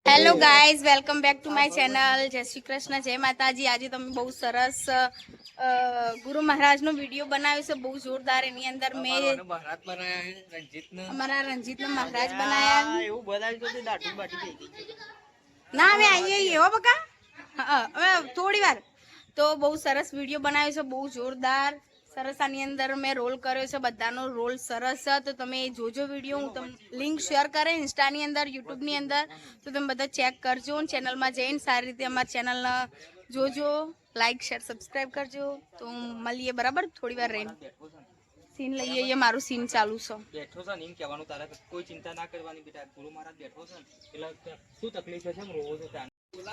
Hello guys, welcome back to my channel. જય શ્રી કૃષ્ણ, જય માતાજી. આજે તમે બહુ સરસ ગુરુ મહારાજનો વિડીયો બનાવ્યો છે, બહુ જોરદાર. એની અંદર મેં અમારા રંજીતનો મહારાજ બનાયા. એવું ના અમે આવીએ એવો બકા. હા, હવે થોડી વાર. તો બહુ સરસ વિડીયો બનાવ્યો છે, બહુ જોરદાર સરસ. આની અંદર મેં રોલ કર્યો છે, બધાનો રોલ સરસ છે. તો તમે જોજો વિડીયો. હું તમને લિંક શેર કરે ઇન્સ્ટાની અંદર, યુટ્યુબની અંદર. તો તમે બધા ચેક કરજો. ચેનલમાં જઈને સારી રીતે અમારી ચેનલને જોજો, લાઈક શેર સબસ્ક્રાઈબ કરજો. તો મળીએ બરાબર થોડી વાર રહીને. સીન લઈએ, એ મારું સીન ચાલુ છે. બેઠો છે ને એમ કહેવાનું, તારે કોઈ ચિંતા ના કરવાની બેટા. ગુરુ મહારાજ બેઠો છે ને એટલે શું તકલીફ છે, રોવો છે.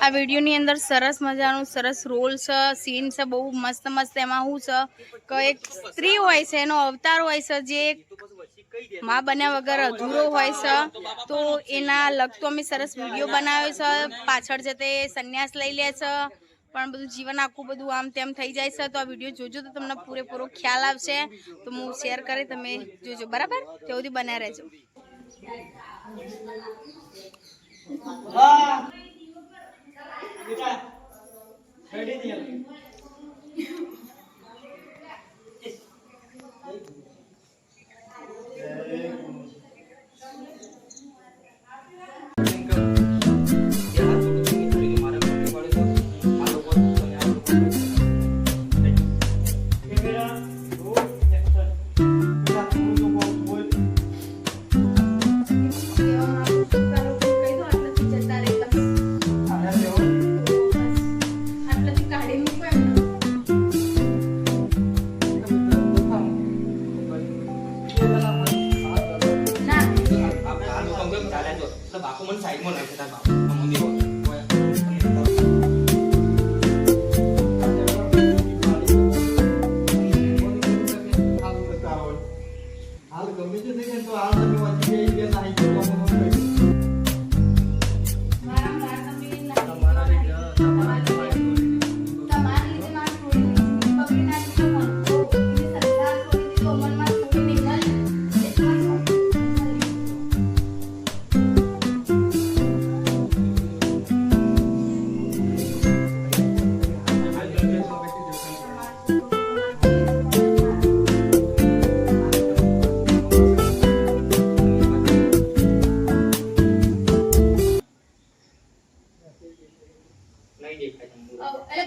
આ વિડીયોની અંદર સરસ મજાનું સરસ રોલ છે, સીન છે, બહુ મસ્ત મસ્ત. એમાં શું છે કે એક સ્ત્રી હોય છે, એનો અવતાર હોય છે, જે માં બન્યા વગર અધૂરો હોય છે. તો એના લગતો અમે સરસ વિડીયો બનાવ્યો છે. પાછળ જતે સંન્યાસ લઈ લે છે, પણ બધું જીવન આખું બધું આમ તેમ થઈ જાય છે. તો આ વિડીયો જોજો તો તમને પૂરેપૂરો ખ્યાલ આવશે. તો હું શેર કરી, તમે જોજો બરાબર. તે સુધી બન્યા રહેજો. બાપુ મને સાઈડમાં નાખે તાર બાપુ મંદિર હાલ ગમે તે થઈ તો હાલ તમે વાંચી ગઈ કે નહીં તો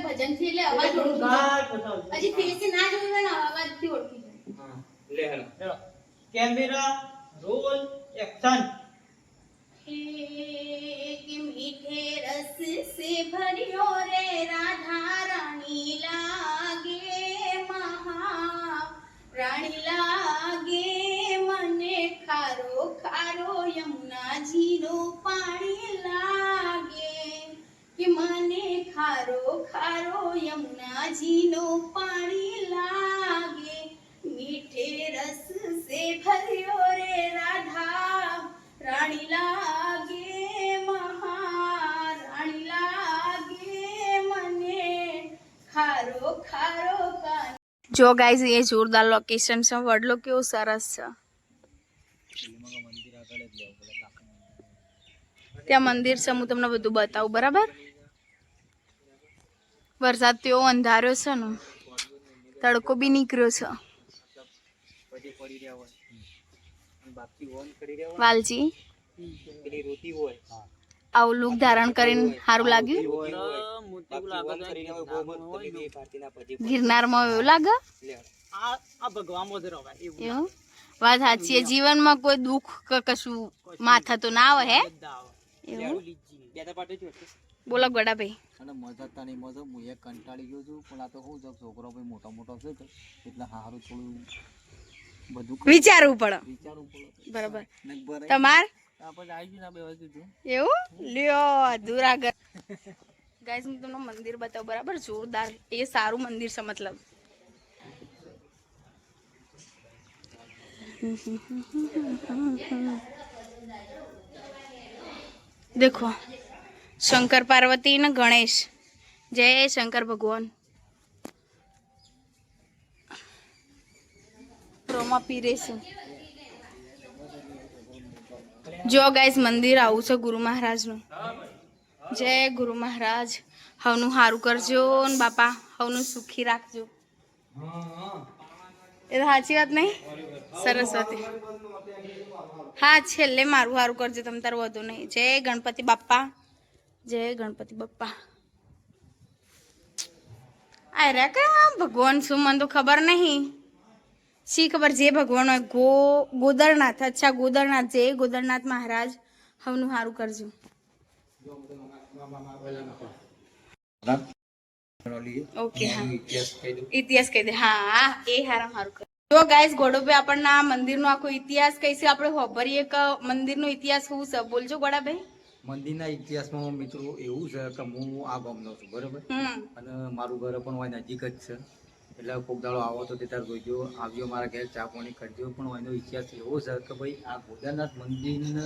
ભજન થી એટલે અવાજ ઓળખી હજી ફેસ ના જોયું ને અવાજ થી ઓળખી જાય. લે હેલો કેમેરા રોલ એક્શન. કે મીઠે રસ સે ભર્યો રે રાધા રાણી લાગે, મહા રાણી લાગે મને. ખારો ખારો યમુનાજી નો પાણી લાગે, કે મને ખારો ખારો યમુનાજી નો પાણી લાગે. મીઠે રસ સે ભર્યો રે રાધા રાણી લાગે, મહારાણી લાગે મને. ખારો ખારો કાન. જો ગાઈઝ, એ જોરદાર લોકેશન છે. વડલો કેવો સરસ છે. ત્યાં મંદિર છે, હું તમને બધું બતાવું બરાબર. વરસાદ તેવો અંધાર્યો છે ને, તડકો બી નીકળ્યો છે. વાલજી આવું લુક ધારણ કરીને સારું લાગ્યું. ગિરનારમાં એવું લાગે. એવું વાત સાચી. જીવનમાં કોઈ દુઃખ કશું માથા તો ના આવે હે. એવું બોલો ગોડાભાઈ. અને મજા તાની મજા. હું એક કંટાળી ગયો છું, પણ આ તો શું છે, છોકરો ભાઈ મોટો મોટો છે એટલે સારું થોડું બધું વિચારવું પડે. બરાબર. તમાર એવું લ્યો અધૂરા ઘર. ગાઈસ, હું તમને મંદિર બતાવું બરાબર. જોરદાર એ સારું મંદિર છે. મતલબ देखो शंकर पार्वती न गणेश. जय शंकर भगवान. रोमा पी रही જો ગાઈસ મંદિર આવું છે ગુરુ મહારાજનું. જય ગુરુ મહારાજ. હવનું સારું કરજો ને બાપા હવનું સુખી રાખજો. એ તો સાચી વાત નહીં સરસ્વતી? હા છેલ્લે મારું સારું કરજો તમ તાર વધુ નહીં. જય ગણપતિ બાપ્પા. જય ગણપતિ બાપ્પા. અરે કે ભગવાન શું મને તો ખબર નહીં. શી ખબર જે ભગવાન હોય ગોદરનાથ. અચ્છા ગોદરનાથ. જય ગોદરનાથ મહારાજ હવનું સારું કરજો. ઓકે હા ઇતિહાસ કહી દે. હા એ હારામ સારું કર. જો ગાઈસ ગોડાભાઈ આપણને આ મંદિરનો આખો ઇતિહાસ કહીશું આપણે ખબરીએ કે મંદિરનો ઇતિહાસ શું છે બોલજો ગોડાભાઈ. મંદિરના ઇતિહાસમાં મિત્રો એવું છે કે હું આ ગામનો છું બરોબર અને મારું ઘર પણ હોય નજીક જ છે એટલે કોક દાડો આવો તો તે તાર જોઈજો આવજો મારા ઘેર ચા પાણી કરજો. પણ એનો ઇતિહાસ એવો છે કે ભાઈ આ ગોદાનાથ મંદિરને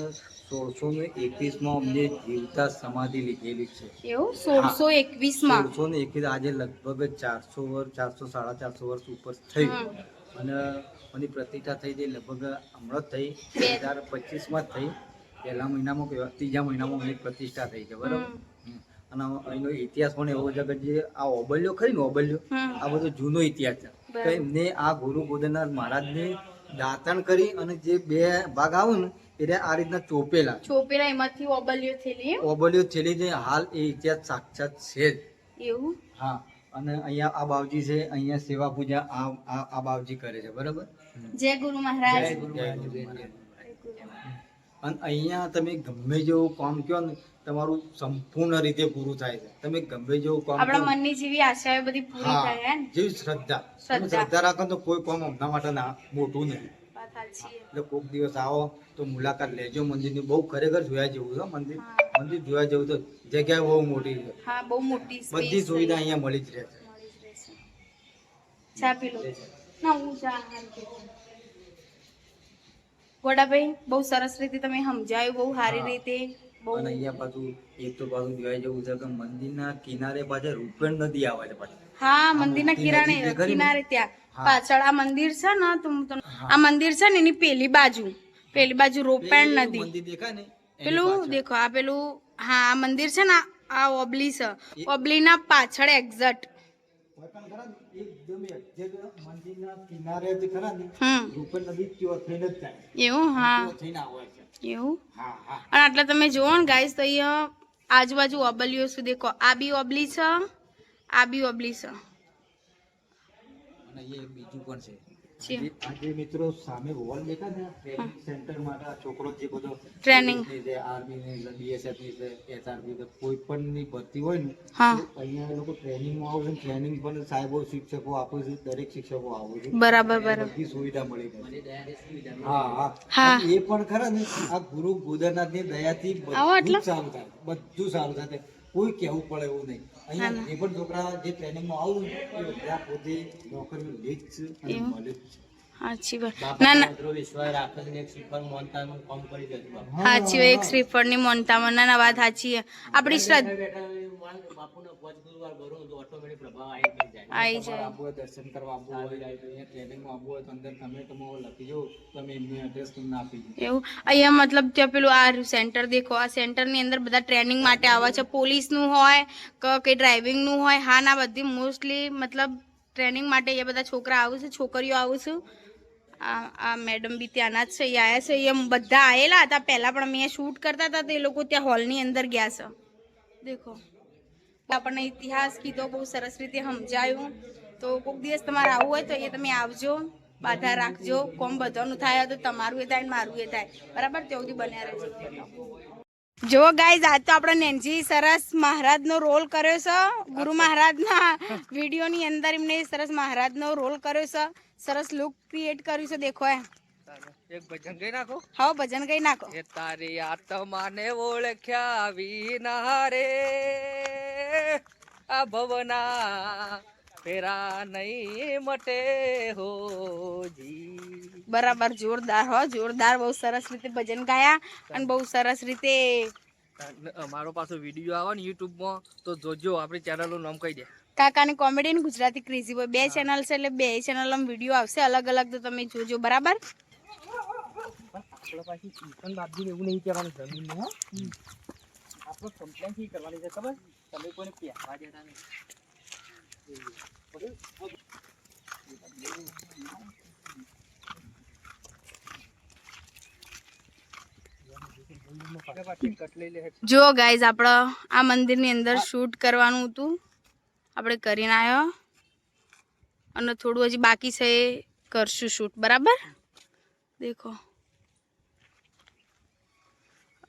1621માં અમને જીવતા સમાધિ લીધેલી છે. એવું 1621માં? 1621 આજે લગભગ 400 વર્ષ ઉપર થઈ અને એની પ્રતિષ્ઠા થઈ ગઈ લગભગ હમણાં જ થઈ 2025માં જ થઈ. પહેલા મહિનામાં ત્રીજા મહિનામાં એની પ્રતિષ્ઠા થઈ છે બરોબર. અને એનો ઇતિહાસ પણ એવો છે કે જે આ ઓબલ્યો ખરી ને ઓબલ્યો આ બધો જૂનો ઇતિહાસ છે કે એમને આ ગુરુ ગોદરનાથ મહારાજને દાતણ કરી અને જે બે ભાગ આવે ને એટલે આ રીતના ચોપેલા એમાંથી ઓબલ્યો થયેલી છે. હાલ એ ઇતિહાસ સાક્ષાત છે જ એવું. હા અને અહીંયા આ બાવજી છે અહીંયા સેવા પૂજા આ બાવજી કરે છે બરોબર. જય ગુરુ મહારાજ. અને અહીંયા તમે ગમે જેવું કામ કહો ને તમારું સંપૂર્ણ રીતે પૂરું થાય છે. તમે ગમે જેવું કામ આપણા મનની જેવી આશાઓ બધી પૂરી થાય ને જેવી શ્રદ્ધા રાખો તો કોઈ કામ હમણાં માટે ના મોટું નહીં. એટલે કોઈક દિવસ આવો તો મુલાકાત લેજો. મંદિરની બહુ ખરેખર જોયા જેવું છે મંદિર જોયા જેવું તો જગ્યા બહુ મોટી છે. હા બહુ મોટી બધી સુવિધા અહીંયા મળી જ રહે છે. ચા પી લો ના હું ચા ગોડાભાઈ બહુ સરસ રીતે તમે સમજાયું બહુ સારી રીતે. અને અહીંયા પાછું એક તો પાછું જોયા જેવું છે કે મંદિરના કિનારે પાછળ રૂપેણ નદી આવે છે પાછળ. હા મંદિરના કિનારે ત્યાં પાછળ આ મંદિર છે ને આ મંદિર છે ને એની પેલી બાજુ રોપેણ નદી પેલું દેખો આ પેલું હા આ મંદિર છે ને આ ઓબલી છે ઓબલીના પાછળ એક્ઝેક્ટ એવું. હા એવું. અને આટલા તમે જોવો ને ગાઈસ તો અહીંયા આજુબાજુ ઓબલીઓ છે દેખો આ બી ઓબલી છે આ બી ઓબલી છે. અને એ બીજું પણ છે આજે મિત્રો સામે વોલ દેખાય ને ટ્રેનિંગ સેન્ટર માટે આ છોકરો જે બધો ટ્રેનિંગ આર્મી ને બીએસએફ ની છે એસઆરબી છે કોઈ પણ ની ભરતી હોય ને અહીંયા એ લોકો ટ્રેનિંગ માં આવે છે. ટ્રેનિંગ પણ સાહેબો શિક્ષકો આપે છે દરેક શિક્ષકો આવે છે બરાબર બધી સુવિધા મળી ગઈ. હા એ પણ ખરા ને આ ગુરુ ગોદરનાથ ની દયાથી બધું સારું થાય બધું સારું થાય કોઈ કહેવું પડે એવું નહીં. અહીંયા જે પણ છોકરા જે ટ્રેનિંગમાં આવું એ બધા પોતે નોકરી લે જ છે અને મળે જ છે. સાચી વાત ના ના સાચી એક શ્રીફળની મોનતામાં ના વાત સાચી છે. આપણી દર્શન કરવા ટ્રેનિંગમાં આવવું હોય તો અંદર કમેન્ટમાં લખી જો તમે એમની એડ્રેસ તમને આપી દો. એવું અહીંયા મતલબ ત્યાં પેલું આ સેન્ટર દેખો આ સેન્ટરની અંદર બધા ટ્રેનિંગ માટે આવે છે. પોલીસનું હોય કે ડ્રાઇવિંગનું હોય હા ના બધી મોસ્ટલી મતલબ ટ્રેનિંગ માટે એ બધા છોકરા આવું છે છોકરીઓ આવું છું. આ મેડમ બી ત્યાંના જ છે એ આવ્યા છે એ બધા આવેલા હતા પહેલાં પણ અમે શૂટ કરતા હતા તો એ લોકો ત્યાં હોલની અંદર ગયા છે. દેખો આપણને ઇતિહાસ કીધો બહુ સરસ રીતે સમજાયું. તો કોઈક દિવસ તમારે આવવું હોય તો એ તમે આવજો બાધા રાખજો. કોમ બધાનું થાય તો તમારું એ થાય ને મારું એ થાય બરાબર ત્યાં સુધી બન્યા રહેજો. જો ગાઈઝ આજ તો આપણે નેનજી સરસ મહારાજનો રોલ કર્યો છે. ગુરુ મહારાજના વિડીયોની અંદર એમને સરસ મહારાજનો રોલ કર્યો છે. સરસ લુક ક્રિએટ કર્યું છે. દેખો એક ભજન ગઈ નાખો. હા ભજન ગઈ નાખો. એ તારી આત્માને ઓળખ્યા વિના રે આ ભવના ફેરા નહીં મટે હોજી. બરાબર જોરદાર હો જોરદાર. બહુ સરસ રીતે ભજન ગાયા અને બહુ સરસ રીતે મારો પાછો વિડીયો આવે ને યુટ્યુબમાં તો જોજો. આપણી ચેનલનું નામ કહી દે કાકાની કોમેડી ને ગુજરાતી ક્રેઝી બોય 2 ચેનલ છે એટલે 2 ચેનલમાં વિડીયો આવશે અલગ અલગ તો તમે જોજો બરાબર. આપણે પાછી ચિકન બાજુ એવું નહીં કહેવાનું જમીન હો આપણે કમ્પ્લેન થી કરવાની છે ખબર તમે કોઈને પહેરવા દેતા નહીં જો ગાઈઝ આપણે આ મંદિરની અંદર શૂટ કરવાનું હતું આપણે કરીને આવ્યો અને થોડું હજી બાકી છે એ કરશું શૂટ બરાબર દેખો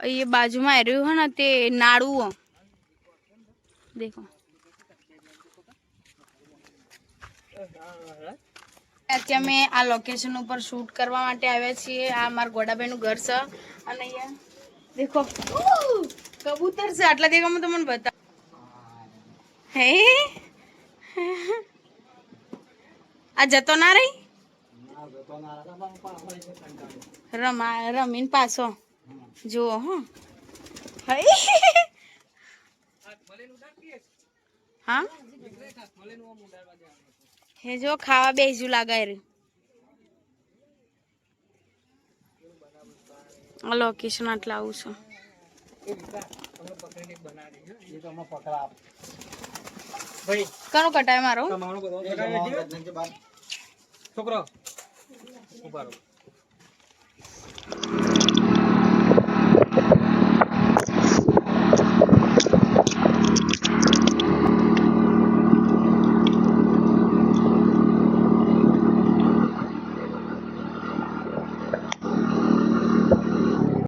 ये बाजू में રહ્યું है ना તે નાડું देखो અત્યારે અમે આ લોકેશન ઉપર શૂટ કરવા માટે આવ્યા છીએ આ મારા ગોડાભાઈનું ઘર છે અને અહીંયા દેખો કબૂતર છે આટલા દેખામાં તો મને બતા હે આ જતો ના રહી રમીન પાછો જુઓ હો હા હે જો ખાવા બેસું લાગે રહ્યું લોકેશન આટલા આવું છું કનો કટાય મારો છોકરો ઉભા રહો